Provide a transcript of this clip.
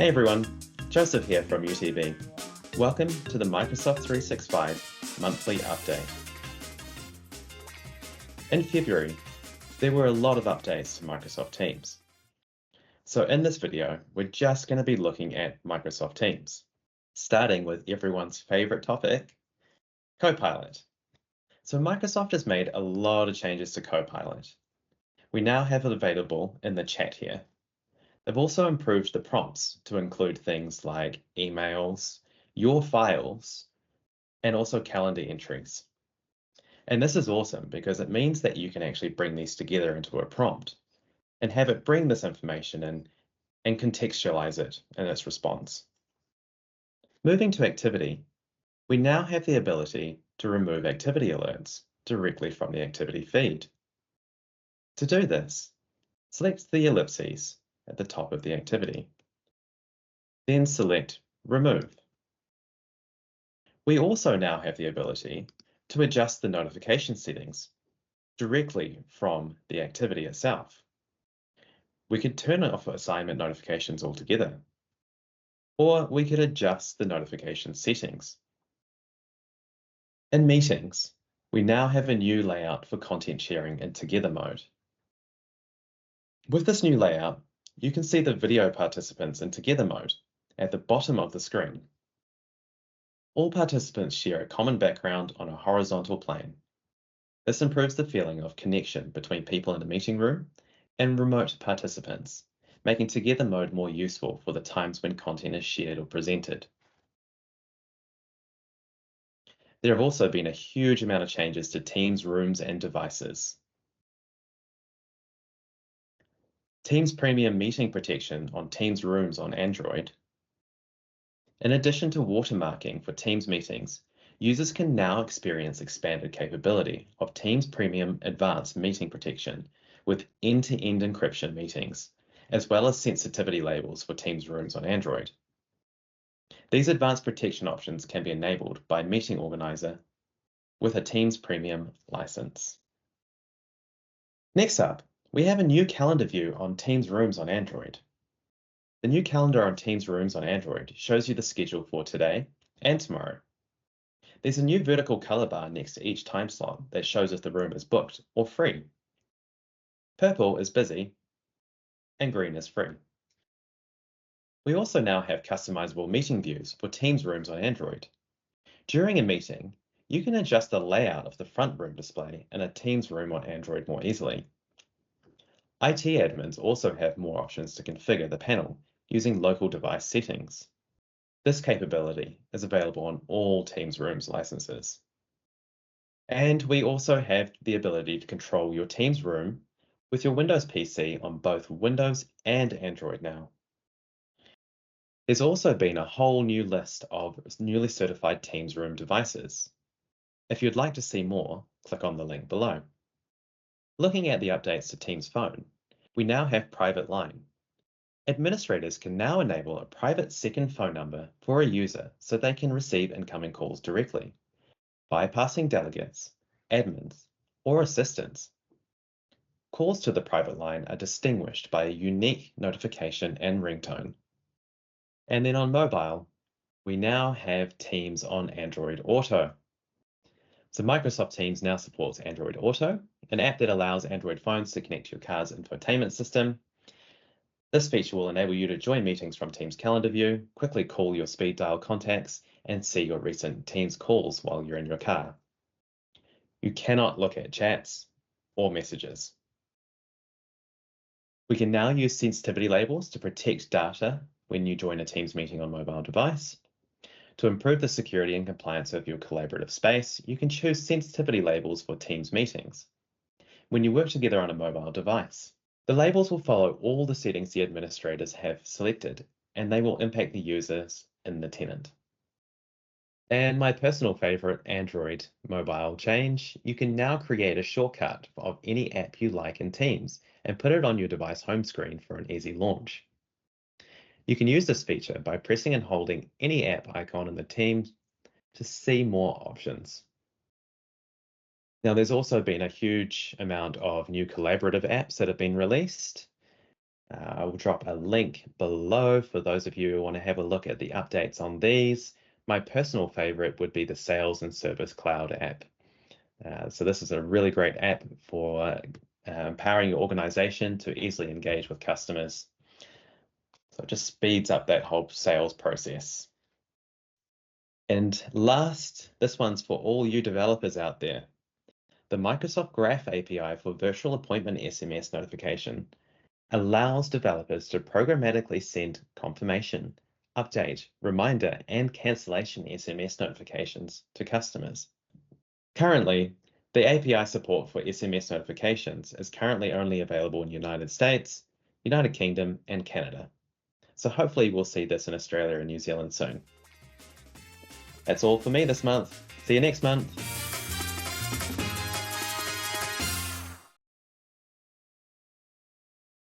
Hey everyone, Joseph here from UTV. Welcome to the Microsoft 365 monthly update. In February, there were a lot of updates to Microsoft Teams. So in this video, we're just going to be looking at Microsoft Teams, starting with everyone's favorite topic, Copilot. So Microsoft has made a lot of changes to Copilot. We now have it available in the chat here. They've also improved the prompts to include things like emails, your files, and also calendar entries. And this is awesome because it means that you can actually bring these together into a prompt and have it bring this information in and contextualize it in its response. Moving to activity, we now have the ability to remove activity alerts directly from the activity feed. To do this, select the ellipses at the top of the activity. Then select Remove. We also now have the ability to adjust the notification settings directly from the activity itself. We could turn off assignment notifications altogether, or we could adjust the notification settings. In meetings, we now have a new layout for content sharing in Together mode. With this new layout, you can see the video participants in Together mode at the bottom of the screen. All participants share a common background on a horizontal plane. This improves the feeling of connection between people in a meeting room and remote participants, making Together mode more useful for the times when content is shared or presented. There have also been a huge amount of changes to Teams rooms and devices. Teams Premium Meeting Protection on Teams Rooms on Android. In addition to watermarking for Teams meetings, users can now experience expanded capability of Teams Premium Advanced Meeting Protection with end-to-end encryption meetings, as well as sensitivity labels for Teams Rooms on Android. These advanced protection options can be enabled by Meeting Organizer with a Teams Premium license. Next up, we have a new calendar view on Teams Rooms on Android. The new calendar on Teams Rooms on Android shows you the schedule for today and tomorrow. There's a new vertical color bar next to each time slot that shows if the room is booked or free. Purple is busy and green is free. We also now have customizable meeting views for Teams Rooms on Android. During a meeting, you can adjust the layout of the front room display in a Teams room on Android more easily. IT admins also have more options to configure the panel using local device settings. This capability is available on all Teams Rooms licenses. And we also have the ability to control your Teams room with your Windows PC on both Windows and Android now. There's also been a whole new list of newly certified Teams room devices. If you'd like to see more, click on the link below. Looking at the updates to Teams Phone, we now have Private Line. Administrators can now enable a private second phone number for a user so they can receive incoming calls directly, bypassing delegates, admins, or assistants. Calls to the private line are distinguished by a unique notification and ringtone. And then on mobile, we now have Teams on Android Auto. So Microsoft Teams now supports Android Auto, an app that allows Android phones to connect to your car's infotainment system. This feature will enable you to join meetings from Teams Calendar View, quickly call your speed dial contacts, and see your recent Teams calls while you're in your car. You cannot look at chats or messages. We can now use sensitivity labels to protect data when you join a Teams meeting on mobile device. To improve the security and compliance of your collaborative space, you can choose sensitivity labels for Teams meetings when you work together on a mobile device. The labels will follow all the settings the administrators have selected, and they will impact the users in the tenant. And my personal favorite Android mobile change, you can now create a shortcut of any app you like in Teams and put it on your device home screen for an easy launch. You can use this feature by pressing and holding any app icon in the Teams to see more options. Now, there's also been a huge amount of new collaborative apps that have been released. I will drop a link below for those of you who want to have a look at the updates on these. My personal favorite would be the Sales and Service Cloud app. So this is a really great app for empowering your organization to easily engage with customers. So it just speeds up that whole sales process. And last, this one's for all you developers out there. The Microsoft Graph API for virtual appointment SMS notification allows developers to programmatically send confirmation, update, reminder, and cancellation SMS notifications to customers. Currently, the API support for SMS notifications is currently only available in the United States, United Kingdom, and Canada. So hopefully we'll see this in Australia and New Zealand soon. That's all for me this month. See you next month.